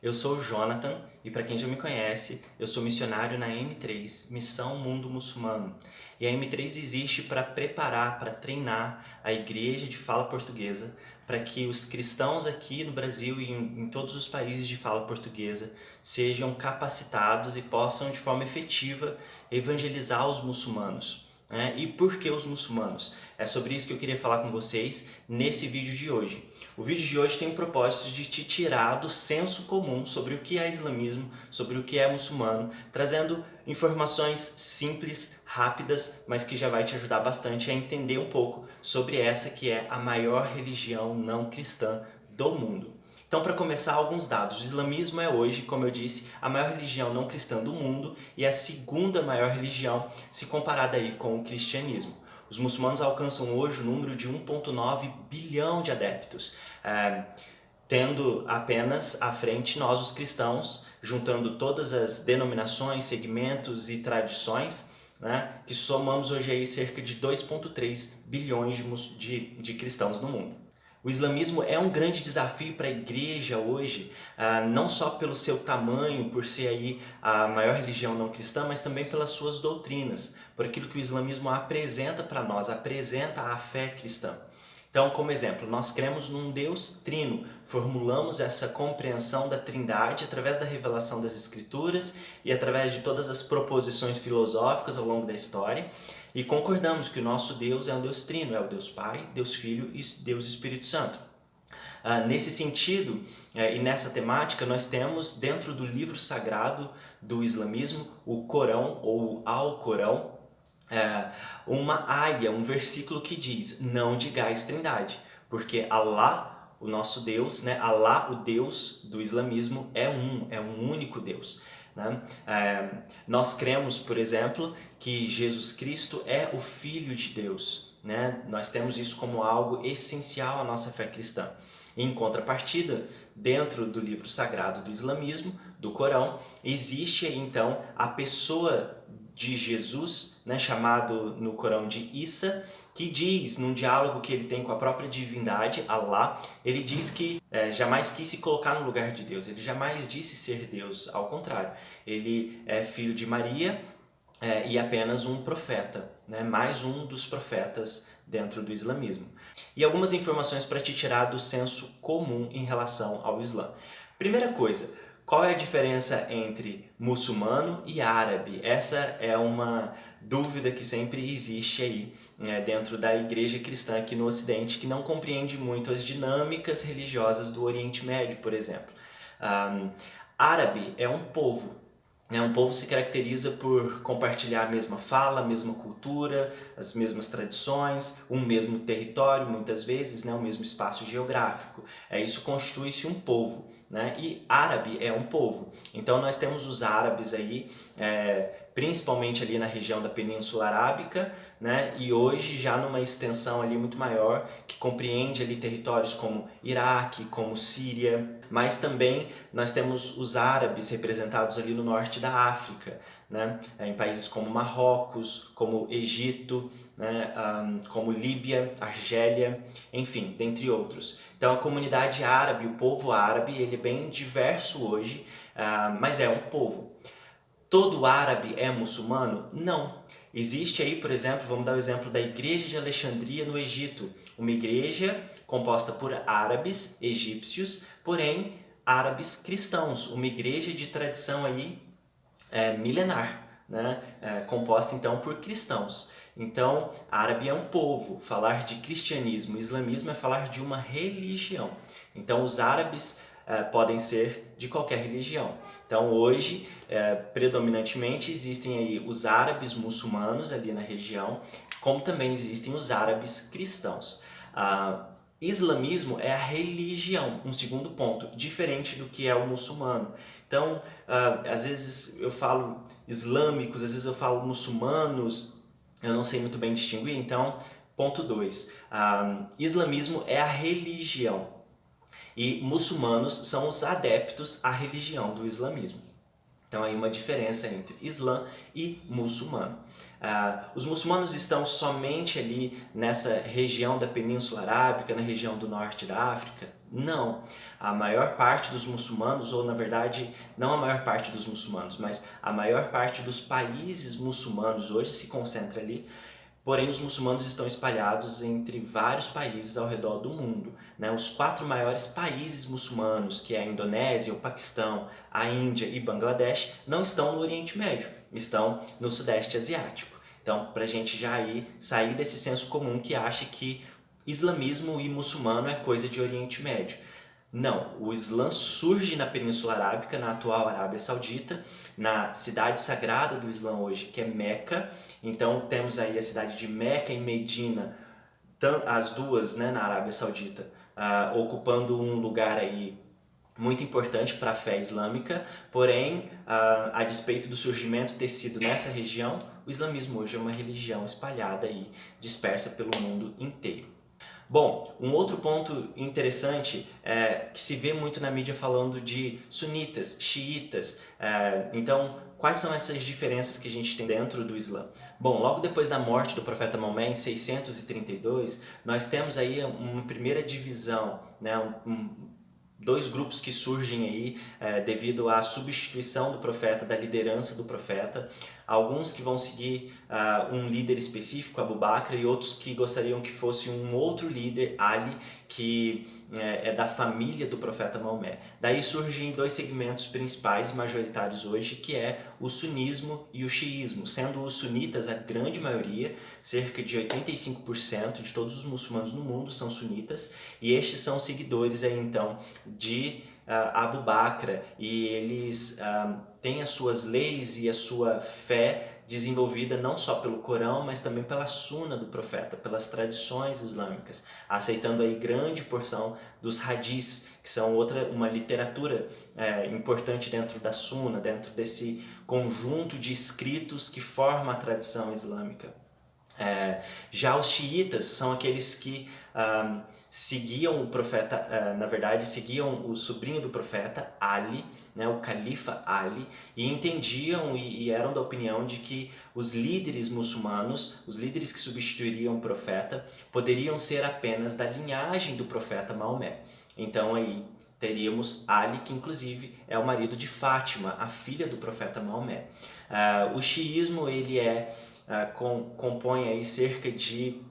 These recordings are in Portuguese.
Eu sou o Jonathan e para quem já me conhece, eu sou missionário na M3, Missão Mundo Muçulmano. E a M3 existe para preparar, para treinar a igreja de fala portuguesa, para que os cristãos aqui no Brasil e em todos os países de fala portuguesa sejam capacitados e possam de forma efetiva evangelizar os muçulmanos, né? E por que os muçulmanos? É sobre isso que eu queria falar com vocês nesse vídeo de hoje. O vídeo de hoje tem o propósito de te tirar do senso comum sobre o que é islamismo, sobre o que é muçulmano, trazendo informações simples, rápidas, mas que já vai te ajudar bastante a entender um pouco sobre essa que é a maior religião não cristã do mundo. Então, para começar, alguns dados. O islamismo é hoje, como eu disse, a maior religião não cristã do mundo e a segunda maior religião se comparada aí com o cristianismo. Os muçulmanos alcançam hoje o número de 1,9 bilhão de adeptos, tendo apenas à frente nós, os cristãos, juntando todas as denominações, segmentos e tradições, né, que somamos hoje aí cerca de 2,3 bilhões de cristãos no mundo. O islamismo é um grande desafio para a igreja hoje, não só pelo seu tamanho, por ser aí a maior religião não cristã, mas também pelas suas doutrinas, por aquilo que o islamismo apresenta para nós, apresenta a fé cristã. Então, como exemplo, nós cremos num Deus trino, formulamos essa compreensão da Trindade através da revelação das Escrituras e através de todas as proposições filosóficas ao longo da história, e concordamos que o nosso Deus é um Deus trino, é o Deus Pai, Deus Filho e Deus Espírito Santo. Nesse sentido e nessa temática, nós temos dentro do livro sagrado do islamismo, o Corão ou Alcorão, uma aia, um versículo que diz: não digais trindade, porque Allah, o nosso Deus, né? Allah, o Deus do islamismo, é um único Deus. Né? Nós cremos, por exemplo, que Jesus Cristo é o Filho de Deus. Né? Nós temos isso como algo essencial à nossa fé cristã. Em contrapartida, dentro do livro sagrado do islamismo, do Corão, existe então a pessoa de Jesus, né, chamado no Corão de Isa, que diz, num diálogo que ele tem com a própria divindade, Allah, ele diz que jamais quis se colocar no lugar de Deus, ele jamais disse ser Deus, ao contrário, ele é filho de Maria e apenas um profeta, né, mais um dos profetas dentro do islamismo. E algumas informações para te tirar do senso comum em relação ao Islã. Primeira coisa, qual é a diferença entre muçulmano e árabe? Essa é uma dúvida que sempre existe aí, né, dentro da igreja cristã aqui no Ocidente, que não compreende muito as dinâmicas religiosas do Oriente Médio, por exemplo. Árabe é um povo. Um povo se caracteriza por compartilhar a mesma fala, a mesma cultura, as mesmas tradições, um mesmo território, muitas vezes, né, o mesmo espaço geográfico. Isso constitui-se um povo. Né? E árabe é um povo. Então nós temos os árabes aí, principalmente ali na região da Península Arábica, né? E hoje já numa extensão ali muito maior, que compreende ali territórios como Iraque, como Síria, mas também nós temos os árabes representados ali no norte da África, né? Em países como Marrocos, como Egito, né? Como Líbia, Argélia, enfim, dentre outros. Então a comunidade árabe, o povo árabe, ele é bem diverso hoje, mas é um povo. Todo árabe é muçulmano? Não. Existe aí, por exemplo, vamos dar o exemplo da Igreja de Alexandria no Egito, uma igreja composta por árabes egípcios, porém árabes cristãos, uma igreja de tradição aí milenar, né? Composta então por cristãos. Então, árabe é um povo. Falar de cristianismo e islamismo é falar de uma religião. Então, os árabes podem ser de qualquer religião. Então, hoje, predominantemente, existem aí os árabes muçulmanos ali na região, como também existem os árabes cristãos. Islamismo é a religião, um segundo ponto, diferente do que é o muçulmano. Então, às vezes eu falo islâmicos, às vezes eu falo muçulmanos, eu não sei muito bem distinguir. Então, ponto 2, islamismo é a religião e muçulmanos são os adeptos à religião do islamismo. Então, aí uma diferença entre Islã e muçulmano. Os muçulmanos estão somente ali nessa região da Península Arábica, na região do norte da África? Não. A maior parte dos muçulmanos, ou na verdade, não a maior parte dos muçulmanos, mas a maior parte dos países muçulmanos hoje se concentra ali. Porém, os muçulmanos estão espalhados entre vários países ao redor do mundo, né? Os 4 maiores países muçulmanos, que é a Indonésia, o Paquistão, a Índia e Bangladesh, não estão no Oriente Médio, estão no Sudeste Asiático. Então, para a gente já sair desse senso comum que acha que islamismo e muçulmano é coisa de Oriente Médio. Não, o Islã surge na Península Arábica, na atual Arábia Saudita, na cidade sagrada do Islã hoje, que é Meca. Então temos aí a cidade de Meca e Medina, as duas, né, na Arábia Saudita, ocupando um lugar aí muito importante para a fé islâmica, porém, a despeito do surgimento ter sido nessa região, o islamismo hoje é uma religião espalhada e dispersa pelo mundo inteiro. Bom, um outro ponto interessante é que se vê muito na mídia falando de sunitas, xiitas. Então, quais são essas diferenças que a gente tem dentro do Islã? Bom, logo depois da morte do profeta Maomé, em 632, nós temos aí uma primeira divisão, né? Dois grupos que surgem aí devido à substituição do profeta, da liderança do profeta. Alguns que vão seguir um líder específico, Abu Bakr, e outros que gostariam que fosse um outro líder, Ali, que é da família do profeta Maomé. Daí surgem 2 segmentos principais e majoritários hoje, que é o sunismo e o xiismo, sendo os sunitas a grande maioria, cerca de 85% de todos os muçulmanos no mundo são sunitas, e estes são seguidores aí então de Abu Bakr, e eles têm as suas leis e a sua fé desenvolvida não só pelo Corão, mas também pela Suna do profeta, pelas tradições islâmicas, aceitando aí grande porção dos hadiths, que são uma literatura importante dentro da Suna, dentro desse conjunto de escritos que forma a tradição islâmica. Já os xiitas são aqueles que seguiam o profeta, na verdade seguiam o sobrinho do profeta, Ali, né, o califa Ali, e entendiam e eram da opinião de que os líderes muçulmanos, os líderes que substituiriam o profeta, poderiam ser apenas da linhagem do profeta Maomé. Então aí teríamos Ali, que inclusive é o marido de Fátima, a filha do profeta Maomé. O xiismo ele compõe aí cerca de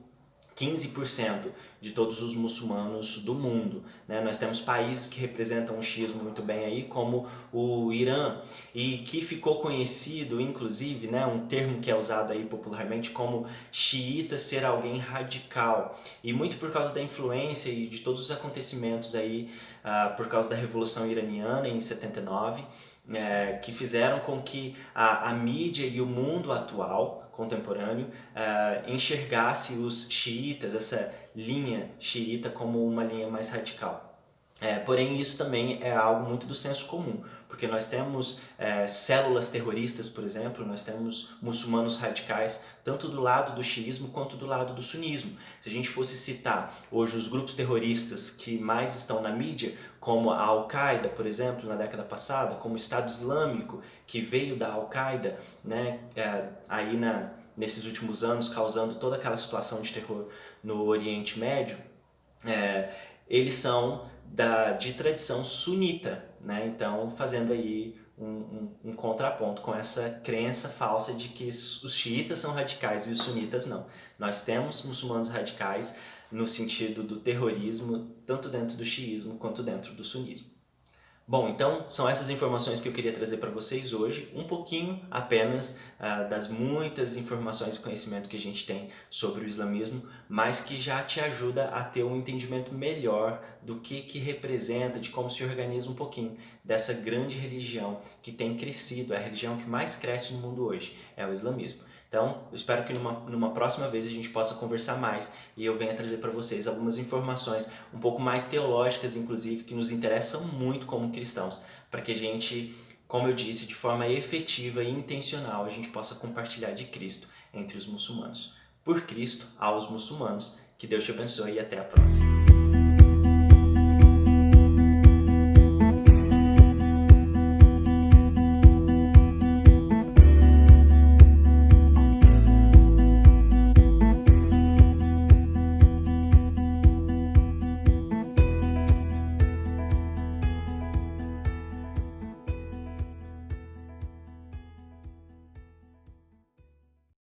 15% de todos os muçulmanos do mundo, né? Nós temos países que representam o xiismo muito bem aí, como o Irã, e que ficou conhecido, inclusive, né, um termo que é usado aí popularmente como xiita ser alguém radical, e muito por causa da influência e de todos os acontecimentos aí, por causa da Revolução Iraniana em 79, que fizeram com que a mídia e o mundo atual, contemporâneo, enxergasse os xiitas, essa linha xiita, como uma linha mais radical. Porém, isso também é algo muito do senso comum, porque nós temos células terroristas, por exemplo, nós temos muçulmanos radicais, tanto do lado do xiismo quanto do lado do sunismo. Se a gente fosse citar hoje os grupos terroristas que mais estão na mídia, como a Al-Qaeda, por exemplo, na década passada, como o Estado Islâmico, que veio da Al-Qaeda, né, aí nesses últimos anos, causando toda aquela situação de terror no Oriente Médio, eles são de tradição sunita, né? Então fazendo aí um contraponto com essa crença falsa de que os xiitas são radicais e os sunitas não. Nós temos muçulmanos radicais no sentido do terrorismo, tanto dentro do xiismo quanto dentro do sunismo. Bom, então são essas informações que eu queria trazer para vocês hoje, um pouquinho apenas das muitas informações e conhecimento que a gente tem sobre o islamismo, mas que já te ajuda a ter um entendimento melhor do que representa, de como se organiza um pouquinho dessa grande religião que tem crescido, é a religião que mais cresce no mundo hoje, é o islamismo. Então, eu espero que numa próxima vez a gente possa conversar mais e eu venha trazer para vocês algumas informações um pouco mais teológicas, inclusive, que nos interessam muito como cristãos, para que a gente, como eu disse, de forma efetiva e intencional, a gente possa compartilhar de Cristo entre os muçulmanos. Por Cristo, aos muçulmanos. Que Deus te abençoe e até a próxima.